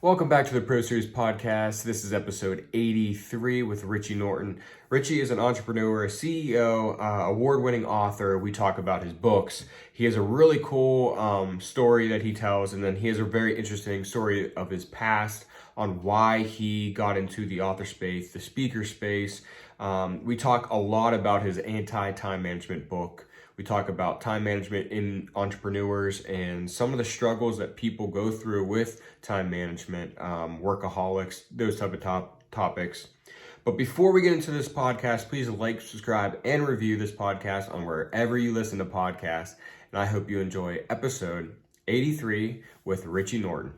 Welcome back to the Pro Series podcast. This is episode 83 with Richie Norton. Richie is an entrepreneur, CEO, award-winning author. We talk about his books. He has a really cool story that he tells, and then he has a very interesting story of his past on why he got into the author space, the speaker space. We talk a lot about his anti-time management book. We talk about time management in entrepreneurs and some of the struggles that people go through with time management, workaholics, those type of topics. But before we get into this podcast, please like, subscribe, and review this podcast on wherever you listen to podcasts. And I hope you enjoy episode 83 with Richie Norton.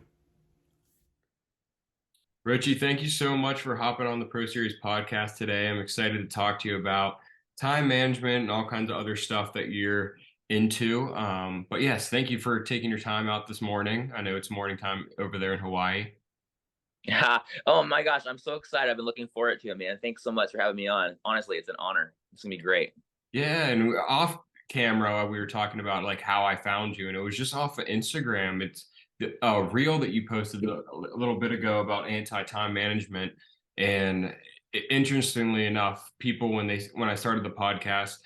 Richie, thank you so much for hopping on the Pro Series podcast today. I'm excited to talk to you about time management and all kinds of other stuff that you're into. But yes, thank you for taking your time out this morning. I know it's morning time over there in Hawaii. Yeah. Oh my gosh, I'm so excited. I've been looking forward to it, man. Thanks so much for having me on. Honestly, it's an honor. It's gonna be great. Yeah, and off camera, we were talking about like how I found you, and it was just off of Instagram. It's a reel that you posted a little bit ago about anti-time management, and interestingly enough, people when I started the podcast,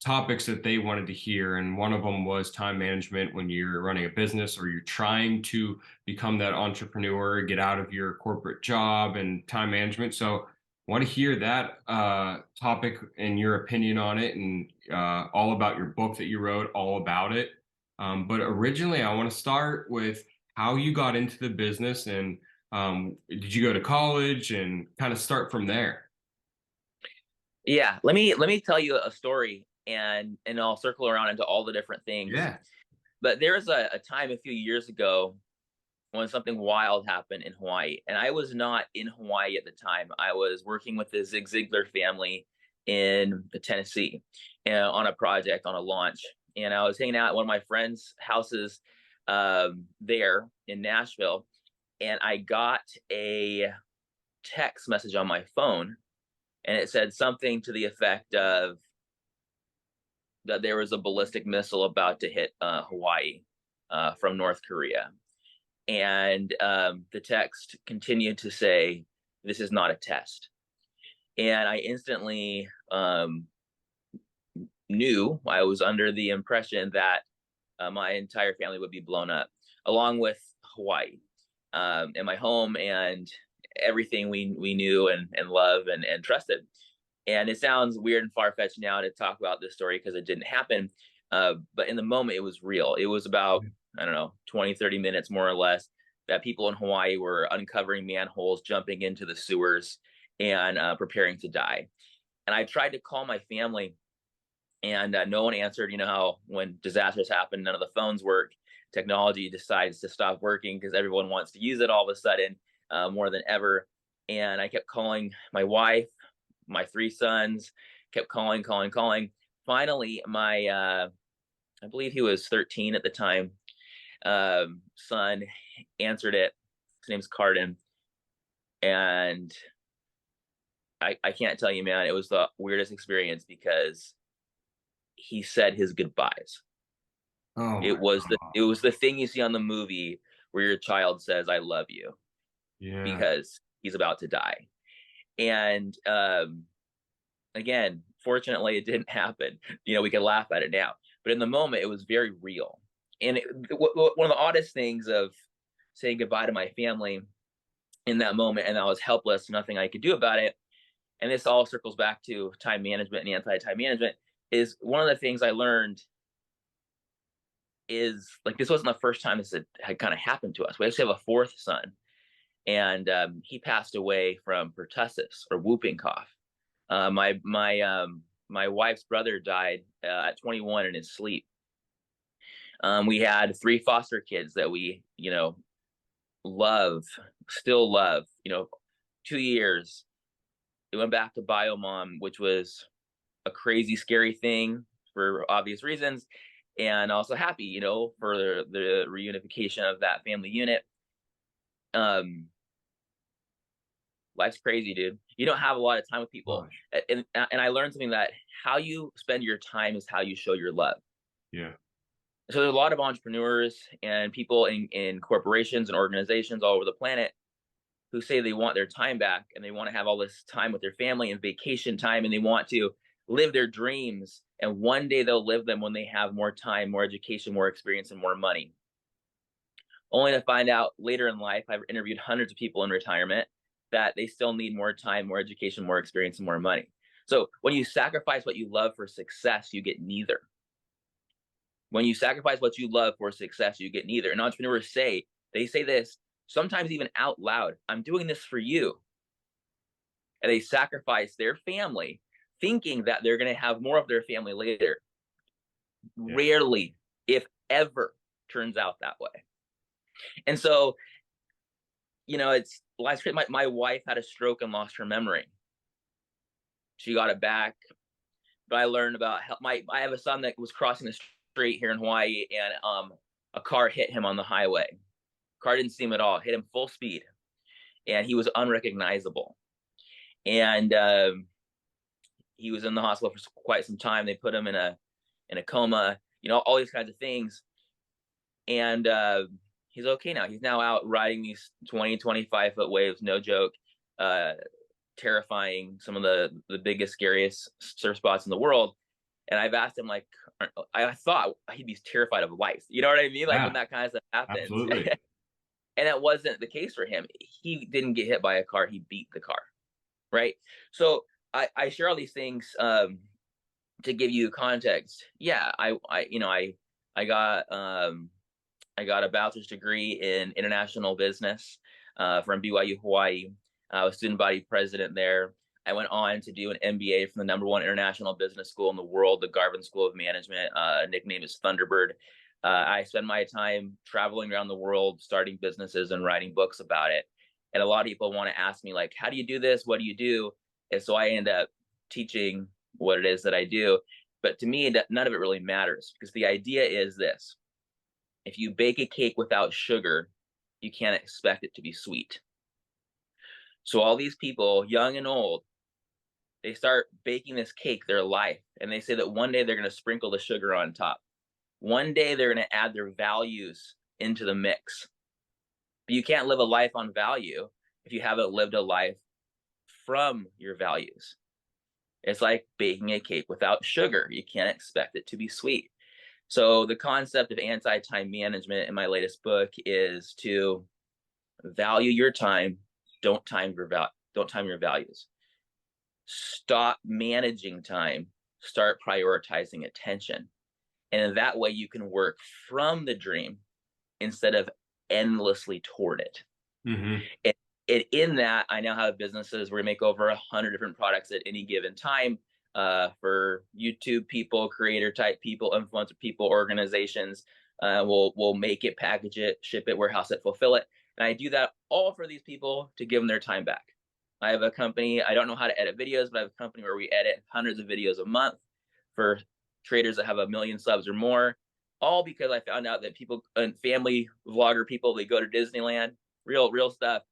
topics that they wanted to hear, and one of them was time management when you're running a business or you're trying to become that entrepreneur, get out of your corporate job, and time management. So want to hear that topic and your opinion on it, and all about your book that you wrote, all about it. But originally, I want to start with how you got into the business, and did you go to college, and kind of start from there. Yeah, let me tell you a story and I'll circle around into all the different things. Yeah. But there was a time a few years ago when something wild happened in Hawaii. And I was not in Hawaii at the time. I was working with the Zig Ziglar family in Tennessee on a project, on a launch. And I was hanging out at one of my friends' houses there in Nashville. And I got a text message on my phone. And it said something to the effect of that there was a ballistic missile about to hit Hawaii from North Korea. And the text continued to say, "This is not a test." And I instantly knew, I was under the impression that my entire family would be blown up, along with Hawaii and my home and everything we knew and love and trusted. And it sounds weird and far-fetched now to talk about this story because it didn't happen. But in the moment, it was real. It was about, I don't know, 20, 30 minutes more or less that people in Hawaii were uncovering manholes, jumping into the sewers, and preparing to die. And I tried to call my family, and no one answered. You know how when disasters happen, none of the phones work. Technology decides to stop working because everyone wants to use it all of a sudden more than ever. And I kept calling my wife, my three sons, kept calling. Finally, my I believe he was 13 at the time, son answered it. His name's Carden. And I can't tell you, man, it was the weirdest experience because he said his goodbyes. Oh It my was God. the thing you see on the movie where your child says, "I love you," Yeah. because he's about to die. And again, fortunately, it didn't happen. You know, we can laugh at it now, but in the moment, it was very real. And one of the oddest things of saying goodbye to my family in that moment, and I was helpless, nothing I could do about it. And this all circles back to time management and anti-time management. Is one of the things I learned is, like, this wasn't the first time this had kind of happened to us. We actually have a fourth son, and he passed away from pertussis, or whooping cough. My wife's brother died at 21 in his sleep. We had three foster kids that we, still love. 2 years. It went back to biomom, which was a crazy, scary thing for obvious reasons, and also happy, for the reunification of that family unit. Life's crazy, dude. You don't have a lot of time with people. Gosh. And I learned something, that how you spend your time is how you show your love. Yeah. So there's a lot of entrepreneurs and people in corporations and organizations all over the planet who say they want their time back and they want to have all this time with their family and vacation time and they want to live their dreams. And one day they'll live them when they have more time, more education, more experience, and more money. Only to find out later in life, I've interviewed hundreds of people in retirement, that they still need more time, more education, more experience, and more money. So when you sacrifice what you love for success, you get neither. When you sacrifice what you love for success, you get neither. And entrepreneurs they say this sometimes even out loud: I'm doing this for you. And they sacrifice their family thinking that they're going to have more of their family later. Yeah. Rarely, if ever, turns out that way. And so, it's last year, my wife had a stroke and lost her memory. She got it back, but I learned about I have a son that was crossing the street here in Hawaii, and a car hit him on the highway. Car didn't see him at all, hit him full speed, and he was unrecognizable. And he was in the hospital for quite some time. They put him in a coma, all these kinds of things. And he's okay now. He's now out riding these 20, 25-foot waves, no joke, terrifying, some of the biggest, scariest surf spots in the world. And I've asked him, like, I thought he'd be terrified of life. You know what I mean? Like, when that kind of stuff happens. Absolutely. And that wasn't the case for him. He didn't get hit by a car. He beat the car. Right. So I share all these things to give you context. Yeah, I got a bachelor's degree in international business from BYU Hawaii. I was student body president there. I went on to do an MBA from the #1 international business school in the world, the Garvin School of Management. Nickname is Thunderbird. I spend my time traveling around the world, starting businesses and writing books about it. And a lot of people want to ask me, like, how do you do this? What do you do? And so I end up teaching what it is that I do. But to me, none of it really matters, because the idea is this: if you bake a cake without sugar, you can't expect it to be sweet. So all these people, young and old, they start baking this cake their life, and they say that one day they're going to sprinkle the sugar on top. One day they're going to add their values into the mix. But you can't live a life on value if you haven't lived a life from your values. It's like baking a cake without sugar. You can't expect it to be sweet. So the concept of anti-time management in my latest book is to value your time. Don't time your values. Stop managing time. Start prioritizing attention. And in that way, you can work from the dream instead of endlessly toward it. Mm-hmm. And in that, I now have businesses where we make over 100 different products at any given time, for YouTube people, creator type people, influencer people, organizations. We'll make it, package it, ship it, warehouse it, fulfill it. And I do that all for these people to give them their time back. I have a company, I don't know how to edit videos, but I have a company where we edit hundreds of videos a month for creators that have 1 million subs or more, all because I found out that people and family vlogger people, they go to Disneyland, real stuff,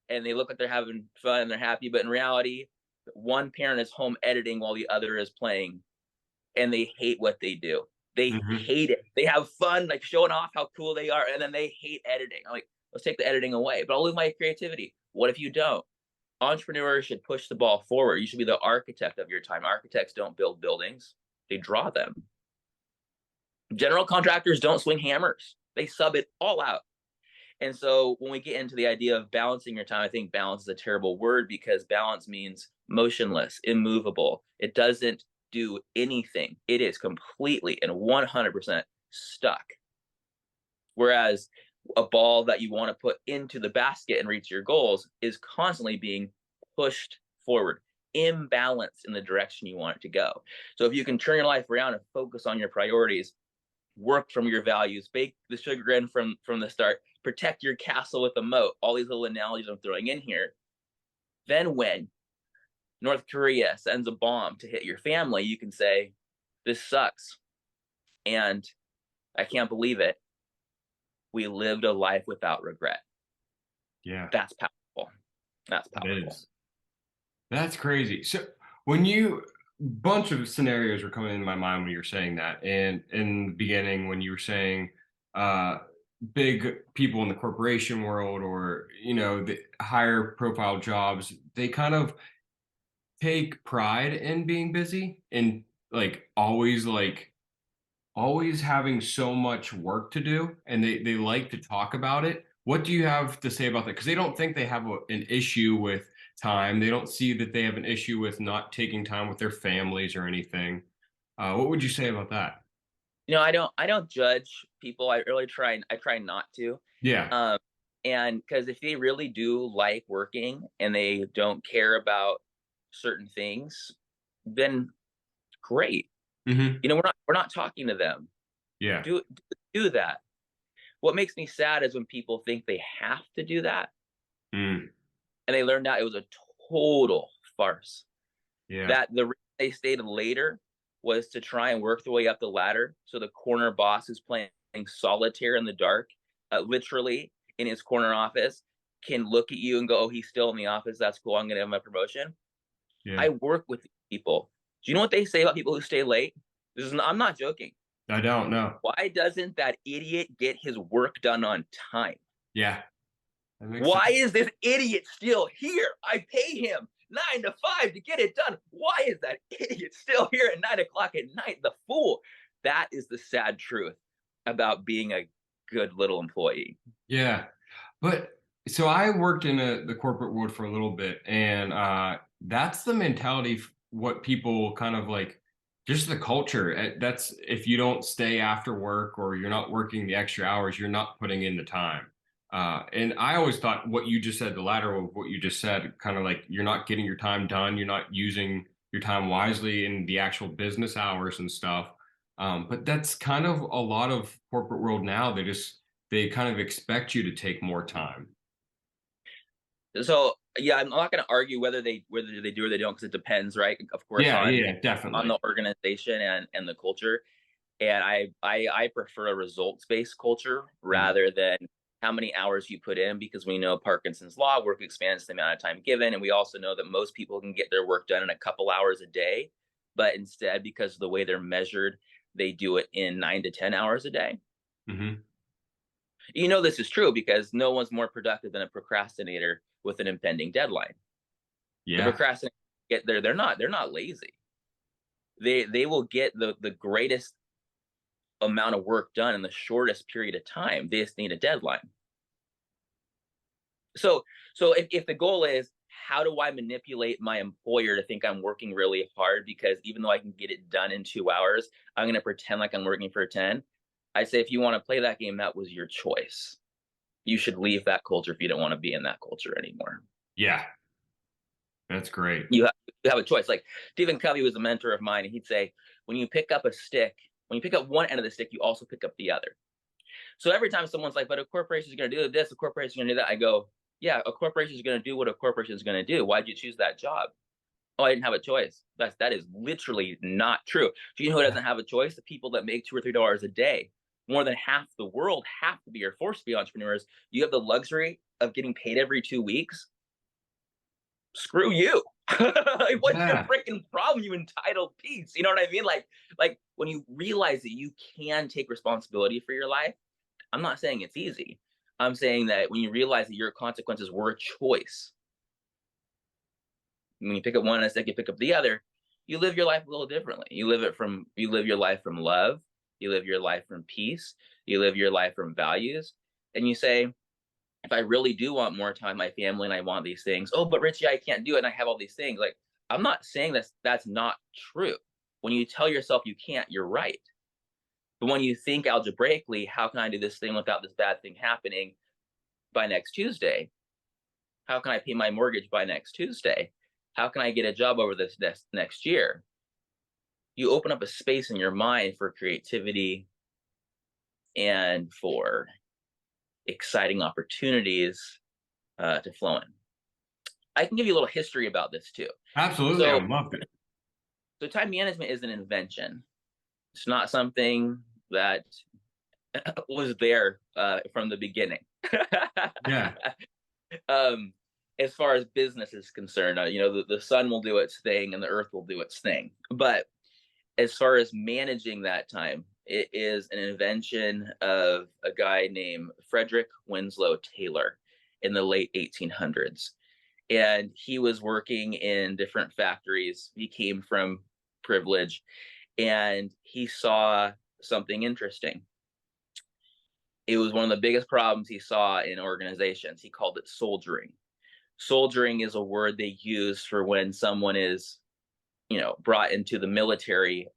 and they look like they're having fun and they're happy, but in reality, one parent is home editing while the other is playing, and they hate what they do. They hate it. They have fun, like showing off how cool they are, and then they hate editing. I'm like, let's take the editing away, but I'll lose my creativity. What if you don't? Entrepreneurs should push the ball forward. You should be the architect of your time. Architects don't build buildings, they draw them. General contractors don't swing hammers, they sub it all out. And so when we get into the idea of balancing your time, I think balance is a terrible word, because balance means motionless, immovable. It doesn't do anything. It is completely and 100% stuck. Whereas a ball that you want to put into the basket and reach your goals is constantly being pushed forward, imbalanced in the direction you want it to go. So if you can turn your life around and focus on your priorities, work from your values, bake the sugar in from the start, protect your castle with a moat, all these little analogies I'm throwing in here, then when North Korea sends a bomb to hit your family, you can say, this sucks, and I can't believe it. We lived a life without regret. Yeah. That's powerful. That's powerful. It is. That's crazy. So bunch of scenarios were coming into my mind when you were saying that. And in the beginning, when you were saying, big people in the corporation world, or the higher profile jobs, they kind of take pride in being busy and always having so much work to do, and they like to talk about it. What do you have to say about that? Because they don't think they have an issue with time. They don't see that they have an issue with not taking time with their families or anything. What would you say about that? I don't judge people. I try not to. Yeah. Um, and because if they really do like working and they don't care about certain things, then great. Hmm. We're not talking to them. Yeah. Do that. What makes me sad is when people think they have to do that, Mm. and they learned out it was a total farce. Yeah. That the reason they stayed later was to try and work their way up the ladder. So the corner boss who's playing solitaire in the dark, literally in his corner office, can look at you and go, "Oh, he's still in the office. That's cool. I'm going to have my promotion." Yeah. I work with people. Do you know what they say about people who stay late? I'm not joking. I don't know. Why doesn't that idiot get his work done on time? Yeah. That makes Why sense. is this idiot still here? I pay him 9 to 5 to get it done. Why is that idiot still here at 9 o'clock at night? The fool. That is the sad truth about being a good little employee. Yeah. But so I worked in the corporate world for a little bit, and that's the mentality, what people kind of like, just the culture. That's if you don't stay after work or you're not working the extra hours, you're not putting in the time. And I always thought what you just said, the latter of what you just said, kind of like you're not getting your time done, you're not using your time wisely in the actual business hours and stuff. But that's kind of a lot of corporate world now. They kind of expect you to take more time. So yeah, I'm not going to argue whether they do or they don't because it depends, right? Of course, Yeah, on yeah, on definitely. the organization and the culture. And I prefer a results based culture Mm, rather than how many hours you put in, because we know Parkinson's law, work expands the amount of time given, and we also know that most people can get their work done in a couple hours a day, but instead, because of the way they're measured, they do it in 9 to 10 hours a day. hmm. This is true because no one's more productive than a procrastinator with an impending deadline. The Yeah, procrastinator get there, they're not lazy. They will get the greatest amount of work done in the shortest period of time. They just need a deadline. So if the goal is how do I manipulate my employer to think I'm working really hard because even though I can get it done in 2 hours, I'm going to pretend like I'm working for 10. I say if you want to play that game, that was your choice. You should leave that culture if you don't want to be in that culture anymore. yeah, that's great. You have a choice. Like Stephen Covey was a mentor of mine, and he'd say, when you pick up one end of the stick, you also pick up the other. So every time someone's like, but a corporation is going to do this, a corporation is going to do that, I go, yeah, a corporation is going to do what a corporation is going to do. Why'd you choose that job? Oh, I didn't have a choice. That is literally not true. Do you know who doesn't have a choice? The people that make $2 or $3 a day. More than half the world have to be or forced to be entrepreneurs. You have the luxury of getting paid every 2 weeks. Screw you. Like, what's your Yeah, freaking problem, you entitled piece? You know what I mean? Like when you realize that you can take responsibility for your life. I'm not saying it's easy. I'm saying that when you realize that your consequences were a choice, when you pick up one and you pick up the other, you live your life a little differently. You live your life from love, you live your life from peace, you live your life from values, and you say, if I really do want more time with my family and I want these things, oh, but Richie, I can't do it and I have all these things. Like, I'm not saying that's not true. When you tell yourself you can't, you're right. But when you think algebraically, how can I do this thing without this bad thing happening by next Tuesday? How can I pay my mortgage by next Tuesday? How can I get a job over this next year? You open up a space in your mind for creativity and for exciting opportunities to flow in. I can give you a little history about this too. absolutely. I So, would love it. so time management is an invention. It's not something that was there from the beginning. Yeah, um, as far as business is concerned, the sun will do its thing and the earth will do its thing. But as far as managing that time, It is an invention of a guy named Frederick Winslow Taylor in the late 1800s. And he was working in different factories. He came from privilege, and he saw something interesting. It was one of the biggest problems he saw in organizations. He called it soldiering. Soldiering is a word they use for when someone is, brought into the military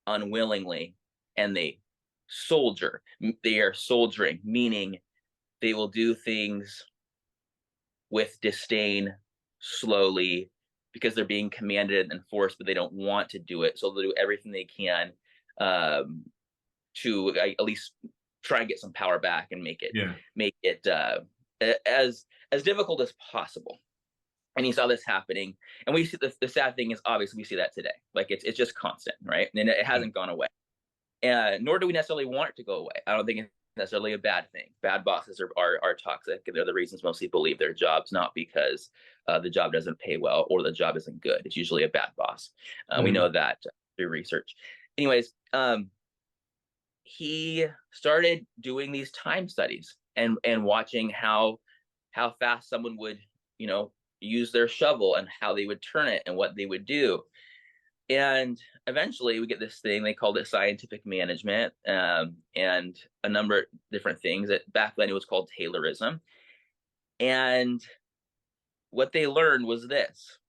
unwillingly, and they soldier. They are soldiering, meaning they will do things with disdain, slowly, because they're being commanded and forced, but they don't want to do it. So they'll do everything they can um, to at least try and get some power back and Yeah. make it as difficult as possible. And he saw this happening, and we see the sad thing is, obviously we see that today. Like it's just constant, right? And it hasn't gone away, and nor do we necessarily want it to go away. I don't think it's necessarily a bad thing. Bad bosses are toxic, and they're the reasons most people leave their jobs, not because the job doesn't pay well or the job isn't good. It's usually a bad boss. We know that through research. Anyways, he started doing these time studies and watching how fast someone would, use their shovel and how they would turn it and what they would do. And eventually we get this thing, they called it scientific management, and a number of different things. That back then it was called Taylorism. And what they learned was this: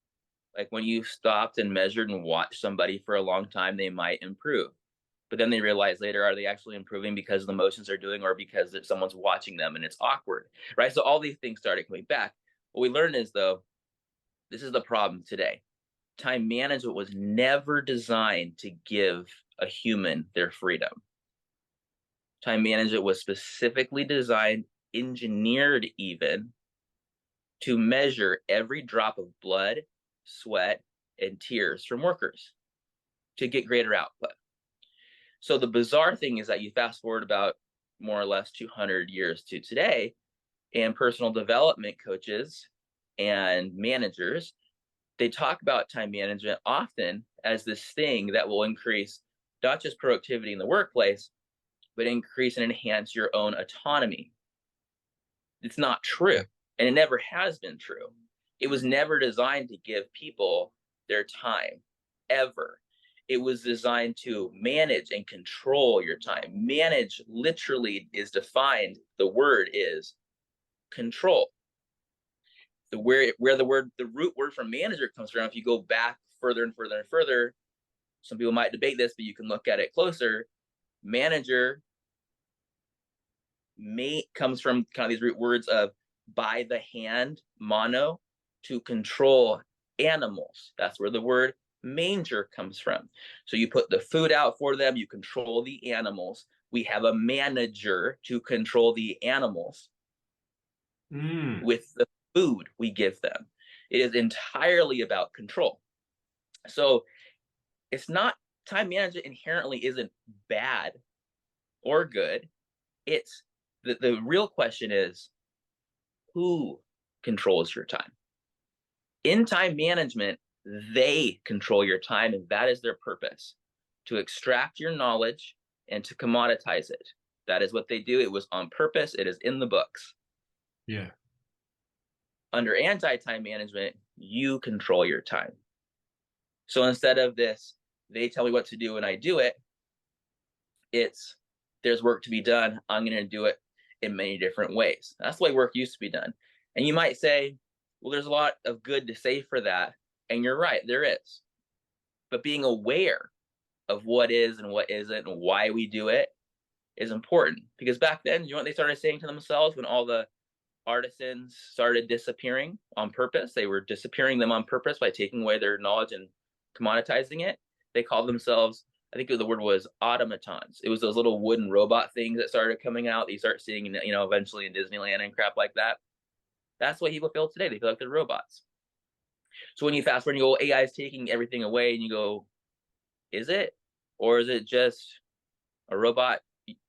like when you stopped and measured and watched somebody for a long time, they might improve. But then they realize later, are they actually improving because the motions are doing, or because someone's watching them and it's awkward, right? So all these things started coming back. What we learned is, though, this is the problem today. Time management was never designed to give a human their freedom. Time management was specifically designed, engineered even, to measure every drop of blood, sweat, and tears from workers to get greater output. So the bizarre thing is that you fast forward about more or less 200 years to today, and personal development coaches and managers, they talk about time management often as this thing that will increase not just productivity in the workplace, but increase and enhance your own autonomy. It's not true, and it never has been true. It was never designed to give people their time, ever. It was designed to manage and control your time. Manage literally is defined, the word is control. Where the root word from manager comes from, if you go back further and further and further, some people might debate this, but you can look at it closer. Manager comes from kind of these root words of by the hand, mono, to control animals. That's where the word manger comes from. So you put the food out for them, you control the animals. We have a manager to control the animals with the food we give them. It is entirely about control. So it's not, time management inherently isn't bad or good. It's the real question is, who controls your time? In time management, they control your time, and that is their purpose: to extract your knowledge and to commoditize it. That is what they do. It was on purpose. It is in the books. Yeah. Under anti-time management, you control your time. So instead of this, they tell me what to do and I do it, it's, there's work to be done. I'm going to do it in many different ways. That's the way work used to be done. And you might say, well, there's a lot of good to say for that. And you're right, there is. But being aware of what is and what isn't and why we do it is important. Because back then, you know what they started saying to themselves when all the artisans started disappearing on purpose? They were disappearing them on purpose by taking away their knowledge and commoditizing it. They called themselves, I think the word was automatons. It was those little wooden robot things that started coming out that you start seeing, eventually in Disneyland and crap like that. That's what people feel today. They feel like they're robots. So when you fast forward and you go, AI is taking everything away, and you go, is it? Or is it just a robot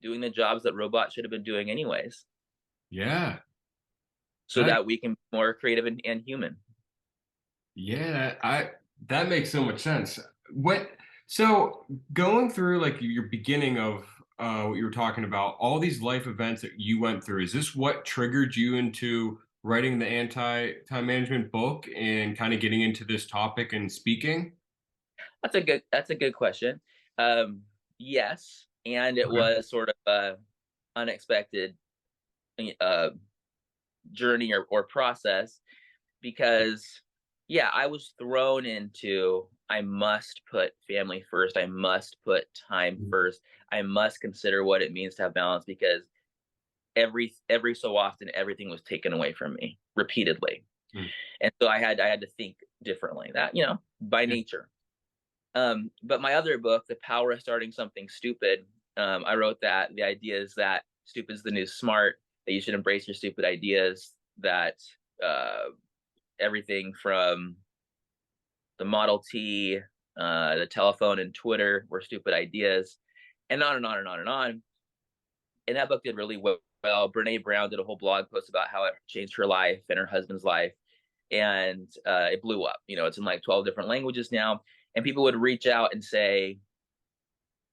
doing the jobs that robots should have been doing anyways? Yeah. So that we can be more creative and human. Yeah, that makes so much sense. So going through like your beginning of what you were talking about, all these life events that you went through, is this what triggered you into writing the anti-time management book and kind of getting into this topic and speaking? That's a good question. Um, yes, and it Okay. was sort of a unexpected uh, journey or process because yeah, I was thrown into I must put family first. I must put time first. I must consider what it means to have balance because every so often everything was taken away from me repeatedly. Mm. And so I had to think differently. That, by Yeah. nature. But my other book, The Power of Starting Something Stupid, I wrote that the idea is that stupid is the new smart, that you should embrace your stupid ideas, that uh, everything from the Model T, the telephone, and Twitter were stupid ideas, and on and on and on and on. And that book did really well. Brene Brown did a whole blog post about how it changed her life and her husband's life, and it blew up. It's in like 12 different languages now, and people would reach out and say,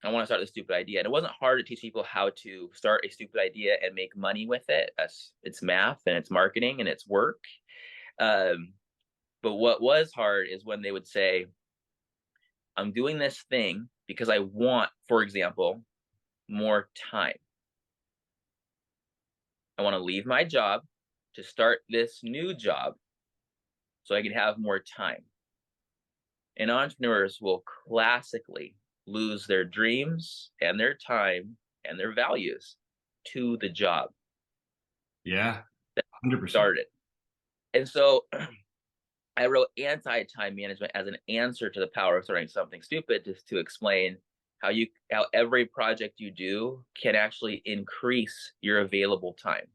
I want to start this stupid idea. And it wasn't hard to teach people how to start a stupid idea and make money with it. It's math and it's marketing and it's work. Um, but what was hard is when they would say, I'm doing this thing because I want, for example, more time. I want to leave my job to start this new job so I can have more time. And entrepreneurs will classically lose their dreams and their time and their values to the job Yeah. that 100%. started. And so I wrote anti-time management as an answer to the power of starting something stupid, just to explain how every project you do can actually increase your available time.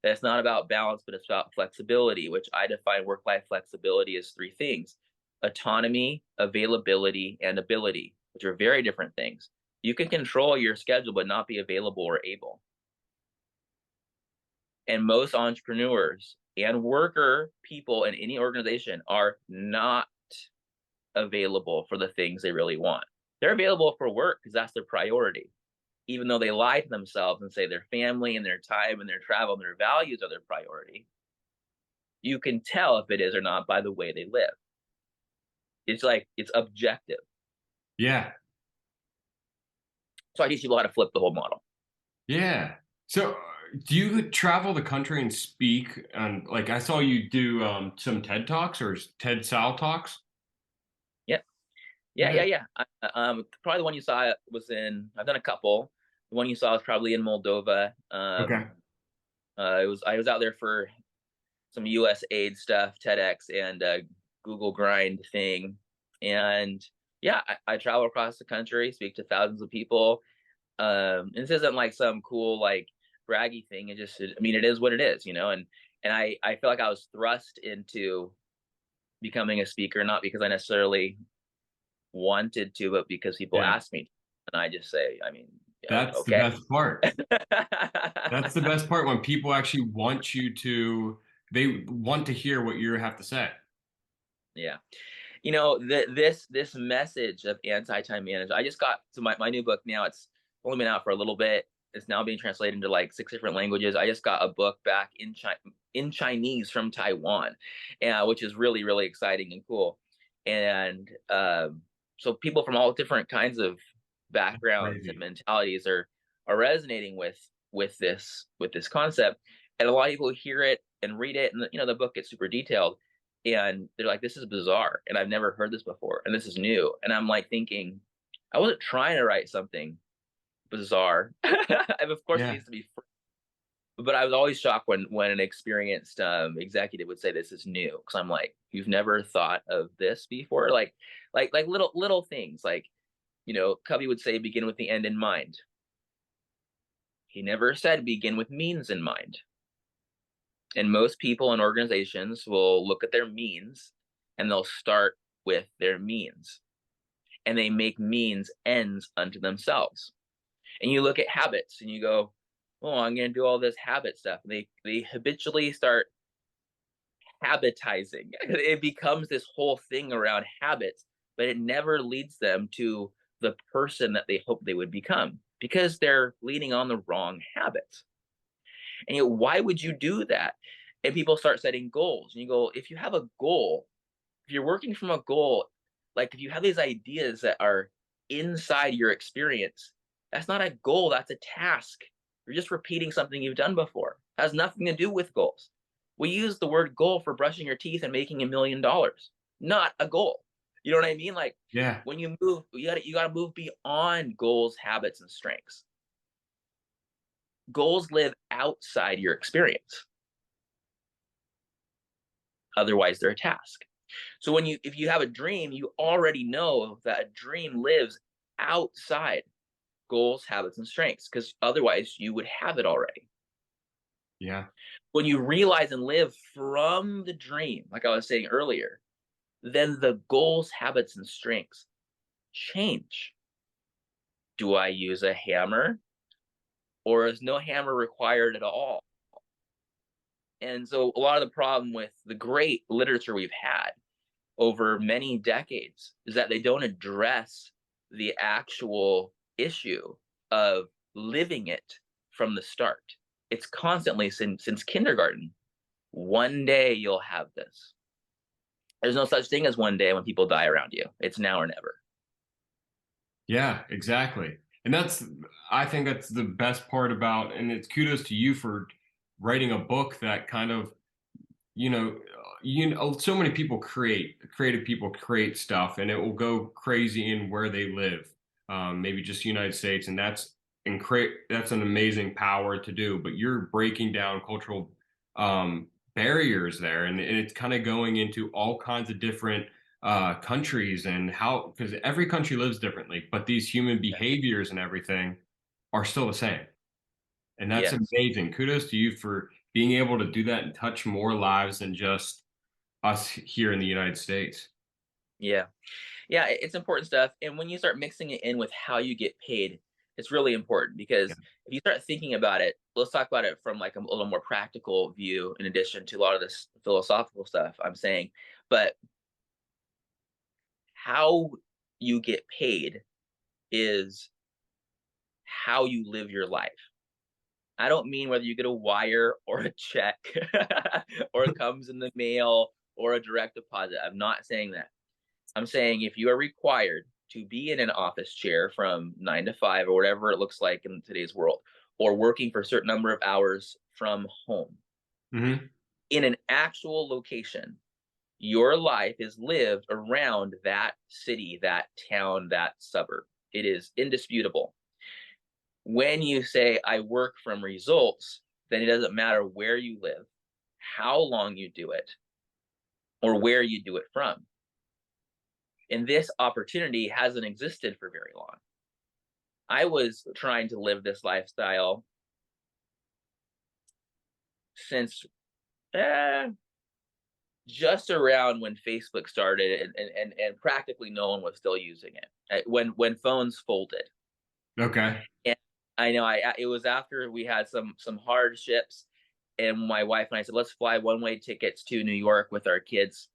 That it's not about balance, but it's about flexibility, which I define work-life flexibility as three things: autonomy, availability, and ability, which are very different things. You can control your schedule, but not be available or able. And most entrepreneurs and worker people in any organization are not available for the things they really want. They're available for work because that's their priority, even though they lie to themselves and say their family and their time and their travel and their values are their priority. You can tell if it is or not by the way they live. It's like it's objective. Yeah. So I teach people how to flip the whole model. Yeah. So, do you travel the country and speak? And like, I saw you do some TED Talks or TED Sal Talks. Yeah, yeah, Yeah. yeah, yeah. Probably the one you saw was in. I've done a couple. The one you saw was probably in Moldova. Okay. It was I was out there for some U.S. aid stuff, TEDx, and Google Grind thing. And yeah, I travel across the country, speak to thousands of people. And this isn't like some cool like braggy thing. I mean, it is what it is, And I feel like I was thrust into becoming a speaker, not because I necessarily wanted to, but because people Yeah. asked me to. And I just say, I mean, That's the okay. best part. That's the best part when people actually want you to, they want to hear what you have to say. Yeah. This message of anti-time management, I just got to my new book now. It's only been out for a little bit. It's now being translated into like 6 different languages. I just got a book back in Chinese from Taiwan, which is really, really exciting and cool. And so people from all different kinds of That's backgrounds and crazy. mentalities are resonating with this concept. And a lot of people hear it and read it, and the book gets super detailed, and they're like, this is bizarre and I've never heard this before and this is new. And I'm like thinking, I wasn't trying to write something bizarre. Of course it Yeah. needs to be free. But I was always shocked when an experienced executive would say this is new, because I'm like, you've never thought of this before, like little things, like, Covey would say begin with the end in mind. He never said begin with means in mind. And most people and organizations will look at their means and they'll start with their means, and they make means ends unto themselves. And you look at habits and you go, oh, I'm going to do all this habit stuff. And they habitually start habitizing. It becomes this whole thing around habits, but it never leads them to the person that they hope they would become because they're leaning on the wrong habits. And why would you do that? And people start setting goals. And you go, if you have a goal, if you're working from a goal, like if you have these ideas that are inside your experience, that's not a goal, that's a task. You're just repeating something you've done before. It has nothing to do with goals. We use the word goal for brushing your teeth and making $1 million, not a goal. You know what I mean? Like Yeah. when you move, you gotta move beyond goals, habits, and strengths. Goals live outside your experience. Otherwise, they're a task. So if you have a dream, you already know that a dream lives outside goals, habits, and strengths, because otherwise you would have it already. Yeah. When you realize and live from the dream, like I was saying earlier, then the goals, habits, and strengths change. Do I use a hammer, or is no hammer required at all? And so a lot of the problem with the great literature we've had over many decades is that they don't address the actual issue of living it from the start. It's constantly since kindergarten. One day you'll have this. There's no such thing as one day when people die around you. It's now or never. Yeah, exactly. And I think that's the best part about, and it's kudos to you for writing a book that kind of, so many people creative people create stuff and it will go crazy in where they live. Maybe just the United States. And that's an amazing power to do, but you're breaking down cultural, barriers there. And it's kind of going into all kinds of different countries and how, because every country lives differently, but these human behaviors and everything are still the same. And that's Yes. amazing. Kudos to you for being able to do that and touch more lives than just us here in the United States. Yeah. Yeah, it's important stuff. And when you start mixing it in with how you get paid, it's really important Yeah. because if you start thinking about it, let's talk about it from like a little more practical view in addition to a lot of this philosophical stuff I'm saying. But how you get paid is how you live your life. I don't mean whether you get a wire or a check or it comes in the mail or a direct deposit. I'm not saying that. I'm saying if you are required to be in an office chair from 9 to 5 or whatever it looks like in today's world, or working for a certain number of hours from home Hmm. in an actual location, your life is lived around that city, that town, that suburb. It is indisputable. When you say, I work from results, then it doesn't matter where you live, how long you do it, or where you do it from. And this opportunity hasn't existed for very long. I was trying to live this lifestyle since just around when Facebook started, and practically no one was still using it when phones folded. Okay. And I know it was after we had some hardships, and my wife and I said, let's fly one-way tickets to New York with our kids,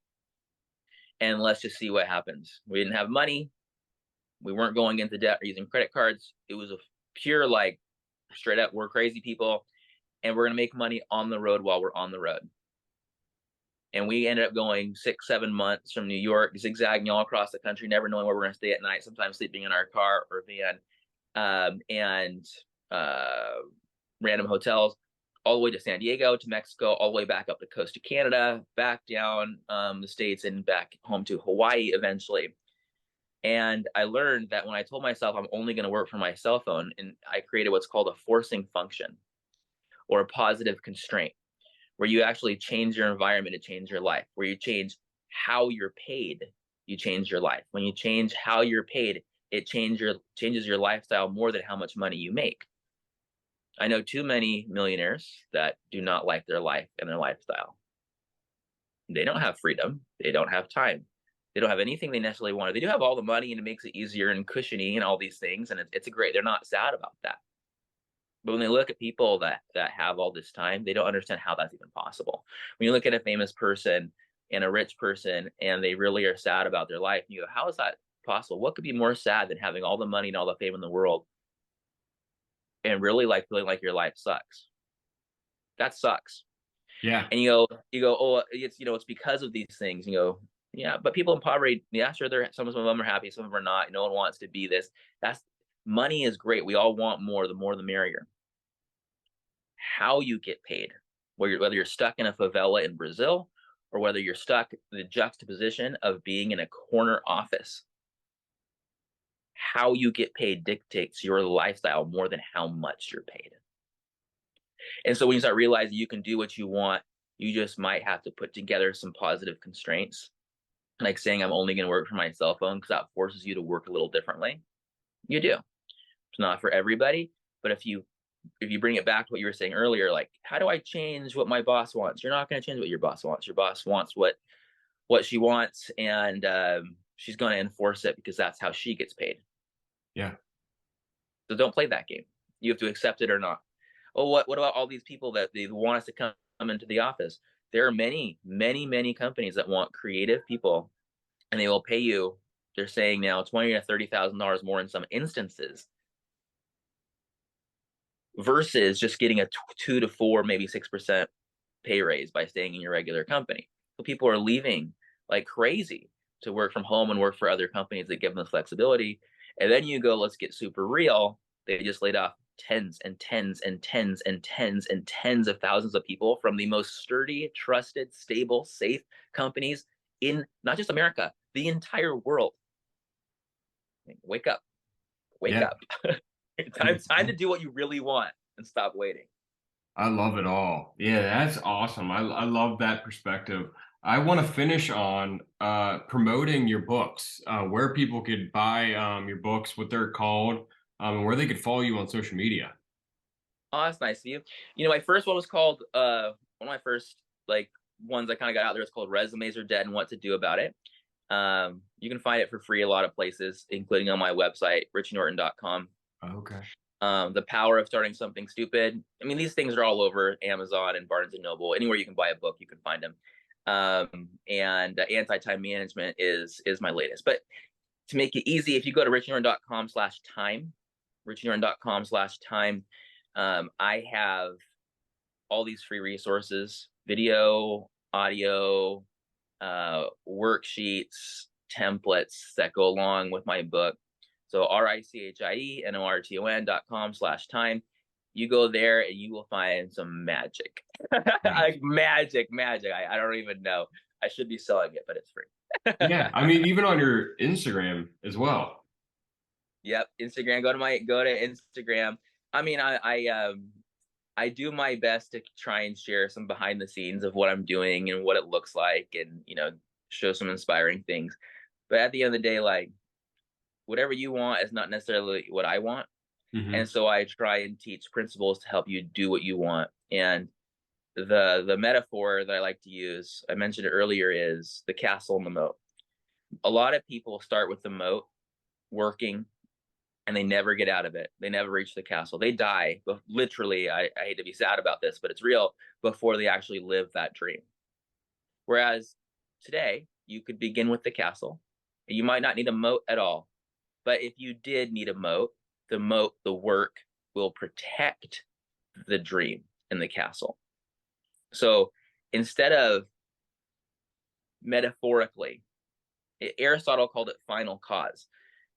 and let's just see what happens. We didn't have money. We weren't going into debt or using credit cards. It was a pure, like, straight up, we're crazy people, and we're going to make money on the road while we're on the road. And we ended up going 6-7 months from New York, zigzagging all across the country, never knowing where we're going to stay at night, sometimes sleeping in our car or van, and random hotels, all the way to San Diego, to Mexico, all the way back up the coast to Canada, back down the States, and back home to Hawaii eventually. And I learned that when I told myself I'm only going to work from my cell phone, and I created what's called a forcing function or a positive constraint, where you actually change your environment to change your life, where you change how you're paid, you change your life. When you change how you're paid, it changes your lifestyle more than how much money you make. I know too many millionaires that do not like their life and their lifestyle. They don't have freedom. They don't have time. They don't have anything they necessarily want. They do have all the money, and it makes it easier and cushiony and all these things. And it's a great, they're not sad about that. But when they look at people that have all this time, they don't understand how that's even possible. When you look at a famous person, and a rich person, and they really are sad about their life. And you go, how is that possible? What could be more sad than having all the money and all the fame in the world and really like feeling like your life sucks? That sucks. Yeah. And you go, oh, it's, it's because of these things. You go, yeah, but people in poverty, yeah, sure, some of them are happy, some of them are not. No one wants to be this. That's Money is great. We all want more. The more, the merrier. How you get paid, whether you're stuck in a favela in Brazil, or whether you're stuck in the juxtaposition of being in a corner office, how you get paid dictates your lifestyle more than how much you're paid. And so when you start realizing you can do what you want, you just might have to put together some positive constraints, like saying I'm only going to work from my cell phone, because that forces you to work a little differently. You do. It's not for everybody, but if you bring it back to what you were saying earlier, like, how do I change what my boss wants? You're not going to change what your boss wants. Your boss wants what she wants, and she's going to enforce it because that's how she gets paid. Yeah. So don't play that game. You have to accept it or not. Oh, what about all these people that they want us to come into the office? There are many, many, many companies that want creative people, and they will pay you. They're saying now $20,000 to $30,000 more in some instances, versus just getting a 2 to 4, maybe 6% pay raise by staying in your regular company. So people are leaving like crazy to work from home and work for other companies that give them the flexibility. And then you go, let's get super real. They just laid off tens and tens and tens and tens and tens of thousands of people from the most sturdy, trusted, stable, safe companies in not just America, the entire world. Wake up. Wake Yeah. up. Time to do what you really want and stop waiting. I love it all. Yeah, that's awesome. I love that perspective. I want to finish on promoting your books, where people could buy your books, what they're called, and where they could follow you on social media. Oh, that's nice of you. My first one was called one of my first like ones I kind of got out there. It's called Resumes Are Dead and What to Do About It. You can find it for free a lot of places, including on my website, richienorton.com. Okay. The Power of Starting Something Stupid. I mean, these things are all over Amazon and Barnes and Noble. Anywhere you can buy a book, you can find them. And Anti-Time Management is my latest. But to make it easy, if you go to richienorton.com/time, richienorton.com/time, I have all these free resources, video, audio, worksheets, templates that go along with my book. So RICHIENORTON.com/time. You go there and you will find some magic. Like magic. I don't even know. I should be selling it, but it's free. Yeah, I mean, even on your Instagram as well. Yep, Instagram. Go to Instagram. I mean, I do my best to try and share some behind the scenes of what I'm doing and what it looks like, and show some inspiring things. But at the end of the day, like, whatever you want is not necessarily what I want. Hmm. And so I try and teach principles to help you do what you want. And the metaphor that I like to use, I mentioned it earlier, is the castle and the moat. A lot of people start with the moat working, and they never get out of it. They never reach the castle. They die, but literally, I hate to be sad about this, but it's real, before they actually live that dream. Whereas today, you could begin with the castle. You might not need a moat at all. But if you did need a moat, the work will protect the dream in the castle. So instead of metaphorically, Aristotle called it final cause.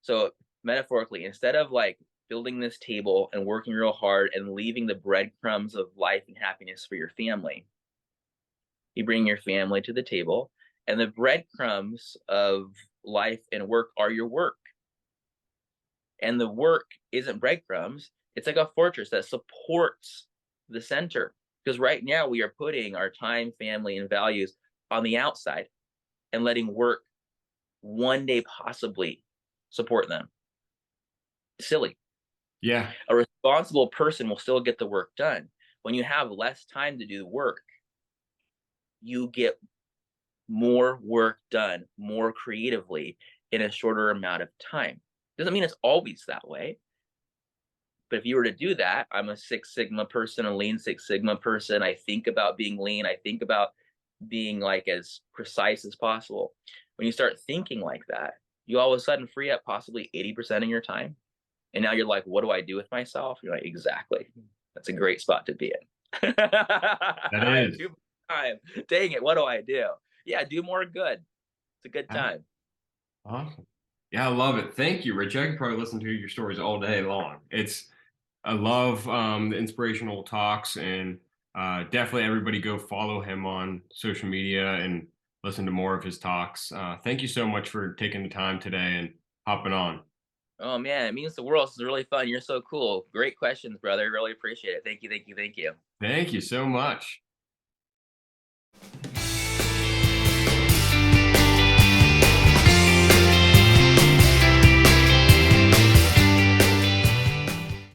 So metaphorically, instead of like building this table and working real hard and leaving the breadcrumbs of life and happiness for your family, you bring your family to the table, and the breadcrumbs of life and work are your work. And the work isn't breadcrumbs. It's like a fortress that supports the center. Because right now we are putting our time, family, and values on the outside and letting work one day possibly support them. Silly. Yeah. A responsible person will still get the work done. When you have less time to do the work, you get more work done more creatively in a shorter amount of time. Doesn't mean it's always that way. But if you were to do that, I'm a Six Sigma person, a Lean Six Sigma person. I think about being lean. I think about being like as precise as possible. When you start thinking like that, you all of a sudden free up possibly 80% of your time. And now you're like, what do I do with myself? You're like, exactly. That's a great spot to be in. That I have is. too much time. Dang it, what do I do? Yeah, do more good. It's a good time. Awesome. Yeah, I love it. Thank you, Rich. I could probably listen to your stories all day long. I love the inspirational talks, and definitely everybody go follow him on social media and listen to more of his talks. Thank you so much for taking the time today and hopping on. Oh man, it means the world. This is really fun. You're so cool. Great questions, brother. Really appreciate it. Thank you, thank you, thank you. Thank you so much.